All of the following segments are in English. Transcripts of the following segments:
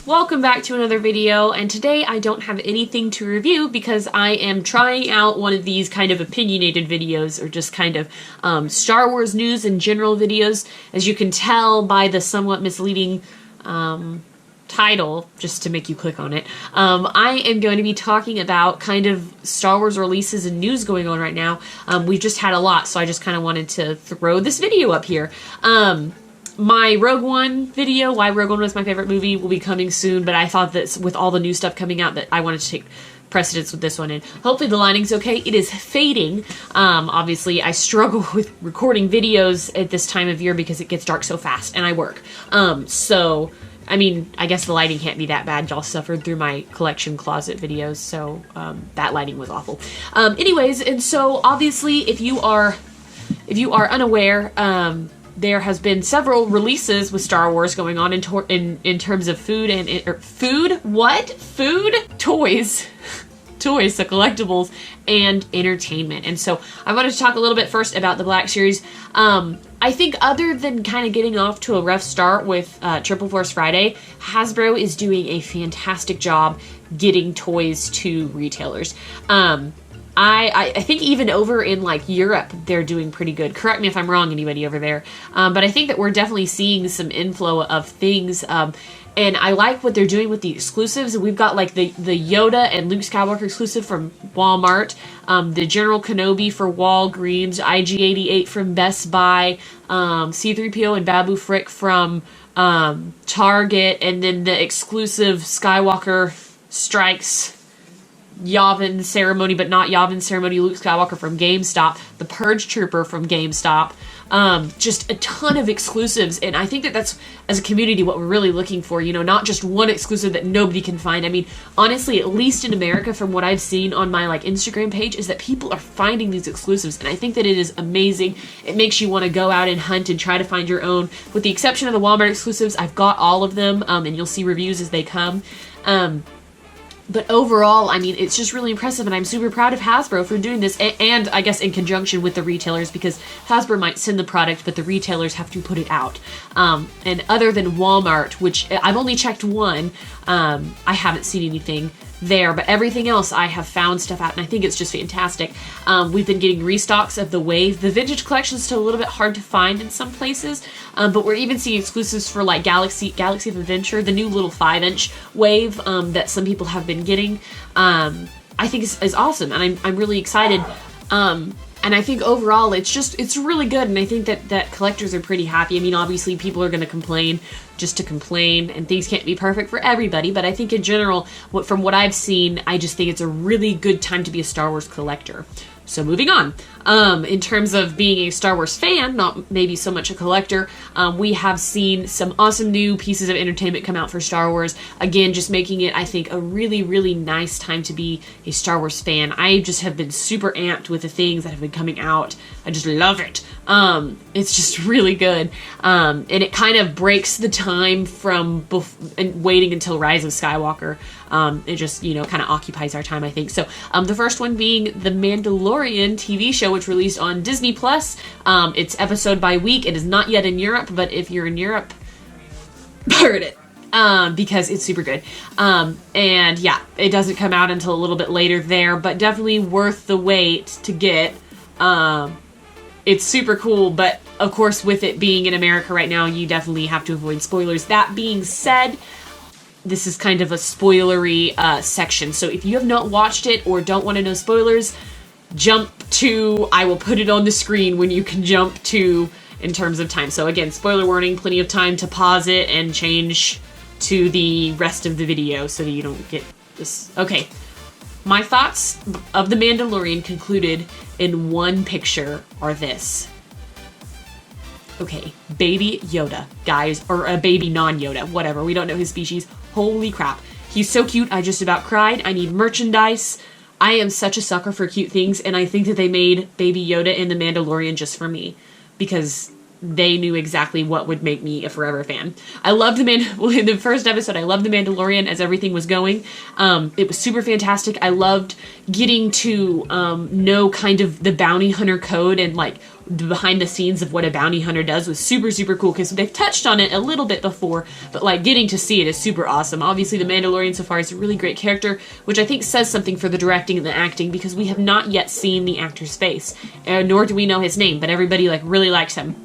welcome back to another video, and today I don't have anything to review because I am trying out one of these kind of opinionated videos, or just kind of Star Wars news and general videos. As you can tell by the somewhat misleading title, just to make you click on it, I am going to be talking about kind of Star Wars releases and news going on right now. We've just had a lot, so I just kind of wanted to throw this video up here. My Rogue One video, why Rogue One was my favorite movie, will be coming soon, but I thought that with all the new stuff coming out that I wanted to take precedence with this one, and hopefully the lighting's okay. It is fading. Obviously, I struggle with recording videos at this time of year because it gets dark so fast, and I work. So, I mean, I guess the lighting can't be that bad. Y'all suffered through my collection closet videos, so that lighting was awful. Anyways, and so obviously, if you are unaware, there has been several releases with Star Wars going on in terms of food and toys, so collectibles and entertainment. And so I wanted to talk a little bit first about the Black Series. I think other than kind of getting off to a rough start with Triple Force Friday, Hasbro is doing a fantastic job getting toys to retailers. I think even over in like Europe, they're doing pretty good. Correct me if I'm wrong, anybody over there. But I think that we're definitely seeing some inflow of things. And I like what they're doing with the exclusives. We've got like the Yoda and Luke Skywalker exclusive from Walmart, the General Kenobi for Walgreens, IG-88 from Best Buy, C-3PO and Babu Frick from Target, and then the exclusive Skywalker Strikes Yavin Ceremony, but not Yavin Ceremony Luke Skywalker from GameStop, the Purge Trooper from GameStop, just a ton of exclusives. And I think that that's, as a community, what we're really looking for, you know, not just one exclusive that nobody can find. I mean, honestly, at least in America, from what I've seen on my like Instagram page, is that people are finding these exclusives, and I think that it is amazing. It makes you want to go out and hunt and try to find your own. With the exception of the Walmart exclusives, I've got all of them, and you'll see reviews as they come. But overall, I mean, it's just really impressive, and I'm super proud of Hasbro for doing this, and I guess in conjunction with the retailers, because Hasbro might send the product, but the retailers have to put it out. And other than Walmart, which I've only checked one, I haven't seen anything there, but everything else I have found stuff out, and I think it's just fantastic. We've been getting restocks of the Wave. The vintage collection is still a little bit hard to find in some places, but we're even seeing exclusives for like Galaxy of Adventure, the new little 5-inch Wave that some people have been getting. I think is awesome, and I'm really excited. And I think overall it's really good, and I think that collectors are pretty happy. I mean, obviously people are going to complain just to complain, and things can't be perfect for everybody, but I think in general, from what I've seen, I just think it's a really good time to be a Star Wars collector. So moving on, in terms of being a Star Wars fan, not maybe so much a collector, we have seen some awesome new pieces of entertainment come out for Star Wars. Again, just making it, I think, a really, really nice time to be a Star Wars fan. I just have been super amped with the things that have been coming out. I just love it. It's just really good. And it kind of breaks the time from waiting until Rise of Skywalker. It just, you know, kind of occupies our time, I think. So, the first one being the Mandalorian TV Show, which released on Disney+. It's episode by week. It is not yet in Europe, but if you're in Europe, pirate it. Because it's super good. And yeah, it doesn't come out until a little bit later there, but definitely worth the wait to get. It's super cool, but of course, with it being in America right now, you definitely have to avoid spoilers. That being said, this is kind of a spoilery section, so if you have not watched it or don't want to know spoilers, jump to, I will put it on the screen when you can jump to in terms of time. So again, spoiler warning, plenty of time to pause it and change to the rest of the video so that you don't get this. Okay, my thoughts of The Mandalorian concluded in one picture are this. Okay, baby Yoda, guys, or a baby non-Yoda, whatever, we don't know his species. Holy crap, he's so cute, I just about cried. I need merchandise. I am such a sucker for cute things, and I think that they made Baby Yoda in The Mandalorian just for me, because they knew exactly what would make me a forever fan. I loved in the first episode, I loved the Mandalorian as everything was going. It was super fantastic. I loved getting to know kind of the bounty hunter code and like the behind the scenes of what a bounty hunter does was super, super cool because they've touched on it a little bit before, but like getting to see it is super awesome. Obviously, the Mandalorian so far is a really great character, which I think says something for the directing and the acting because we have not yet seen the actor's face, nor do we know his name, but everybody like really likes him.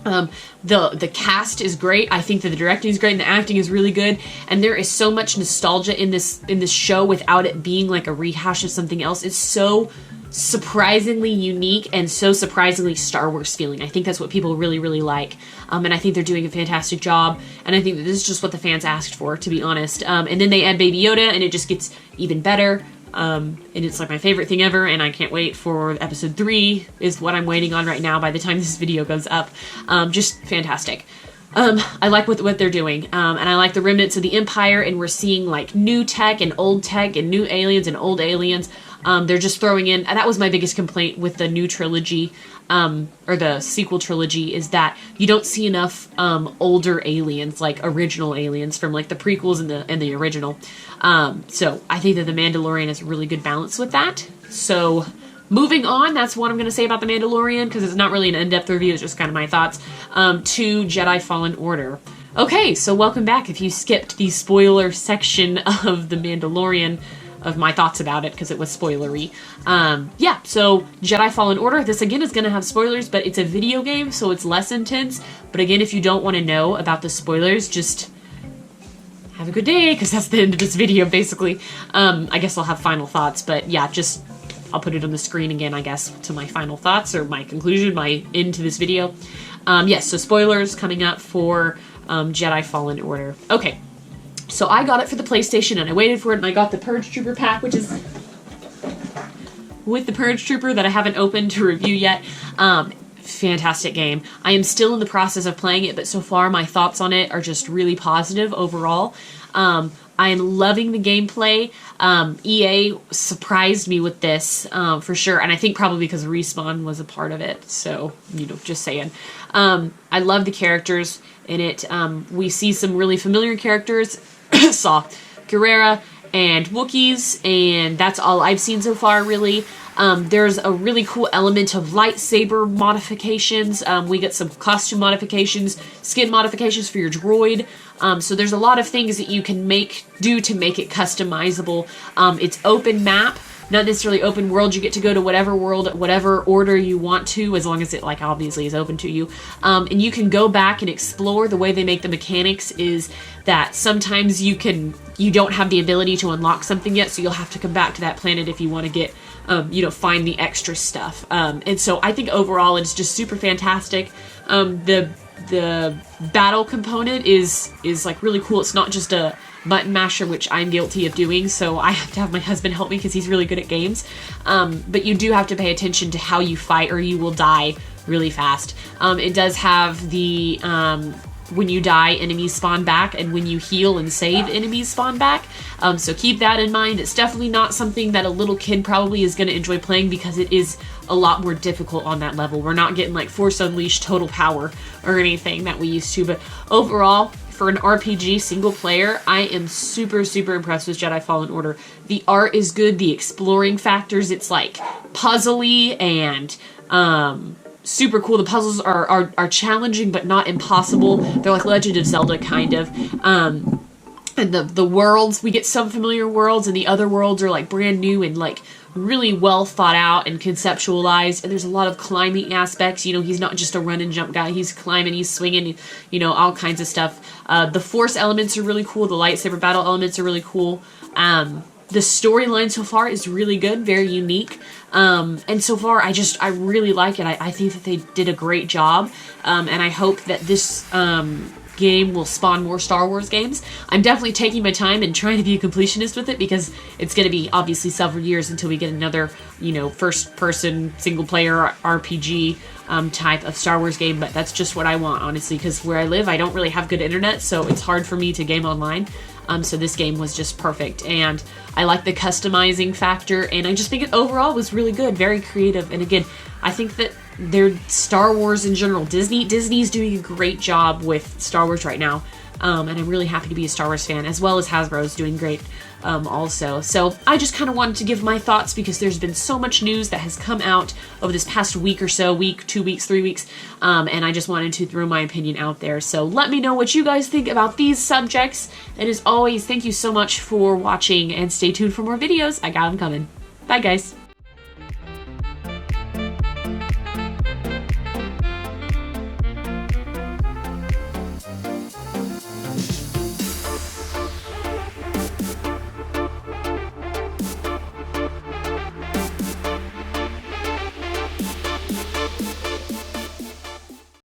The cast is great. I think that the directing is great and the acting is really good. And there is so much nostalgia in this show without it being like a rehash of something else. It's so surprisingly unique and so surprisingly Star Wars feeling. I think that's what people really, really like. And I think they're doing a fantastic job. And I think that this is just what the fans asked for, to be honest. And then they add Baby Yoda and it just gets even better. And it's like my favorite thing ever, and I can't wait for episode 3 is what I'm waiting on right now by the time this video goes up. Just fantastic. I like what they're doing, and I like the remnants of the Empire, and we're seeing like new tech and new aliens and old aliens. They're just throwing in, and that was my biggest complaint with the new trilogy, or the sequel trilogy, is that you don't see enough older aliens, like original aliens from like the prequels and the original. So I think that the Mandalorian has a really good balance with that. So moving on, that's what I'm going to say about the Mandalorian, because it's not really an in-depth review, it's just kind of my thoughts, to Jedi Fallen Order. Okay, so welcome back if you skipped the spoiler section of the Mandalorian, of my thoughts about it, because it was spoilery. Yeah, so Jedi Fallen Order, this again is going to have spoilers, but it's a video game, so it's less intense. But again, if you don't want to know about the spoilers, just have a good day, because that's the end of this video, basically. I guess I'll have final thoughts, but yeah, just, I'll put it on the screen again, I guess, to my final thoughts, or my conclusion, my end to this video. Yes, so spoilers coming up for Jedi Fallen Order. Okay. So I got it for the PlayStation, and I waited for it, and I got the Purge Trooper pack, which is with the Purge Trooper that I haven't opened to review yet. Fantastic game. I am still in the process of playing it, but so far my thoughts on it are just really positive overall. I am loving the gameplay. EA surprised me with this, for sure, and I think probably because Respawn was a part of it, so, you know, just saying. I love the characters in it. We see some really familiar characters. Saw Guerrera and Wookiees, and that's all I've seen so far, really. There's a really cool element of lightsaber modifications. We get some costume modifications, skin modifications for your droid. So there's a lot of things that you can do to make it customizable. It's open map, not necessarily open world. You get to go to whatever world, whatever order you want to, as long as it, like, obviously is open to you. And you can go back and explore. The way they make the mechanics is that sometimes you don't have the ability to unlock something yet, so you'll have to come back to that planet if you want to get, find the extra stuff. And so I think overall it's just super fantastic. The battle component is like really cool. It's not just a button masher, which I'm guilty of doing, so I have to have my husband help me because he's really good at games. But you do have to pay attention to how you fight, or you will die really fast. It does have the when you die, enemies spawn back, and when you heal and save, enemies spawn back. So keep that in mind. It's definitely not something that a little kid probably is going to enjoy playing, because it is a lot more difficult on that level. We're not getting like Force Unleashed total power or anything that we used to, but overall, for an RPG single player, I am super, super impressed with Jedi Fallen Order. The art is good, the exploring factors, it's like puzzly and super cool. The puzzles are challenging but not impossible. They're like Legend of Zelda kind of. And the worlds, we get some familiar worlds, and the other worlds are like brand new and like really well thought out and conceptualized. And there's a lot of climbing aspects. You know, he's not just a run and jump guy. He's climbing, he's swinging, you know, all kinds of stuff. The force elements are really cool. The lightsaber battle elements are really cool. The storyline so far is really good, very unique. And so far, I really like it. I think that they did a great job. And I hope that this game will spawn more Star Wars games. I'm definitely taking my time and trying to be a completionist with it, because it's going to be obviously several years until we get another, you know, first-person, single-player RPG type of Star Wars game, but that's just what I want, honestly, because where I live, I don't really have good internet, so it's hard for me to game online. So this game was just perfect, and I like the customizing factor, and I just think it overall was really good, very creative, and again, I think that they're Star Wars in general. Disney's doing a great job with Star Wars right now. And I'm really happy to be a Star Wars fan, as well as Hasbro's doing great also. So I just kind of wanted to give my thoughts because there's been so much news that has come out over this past week or so, week, 2 weeks, 3 weeks, and I just wanted to throw my opinion out there. So let me know what you guys think about these subjects. And as always, thank you so much for watching, and stay tuned for more videos. I got them coming. Bye, guys.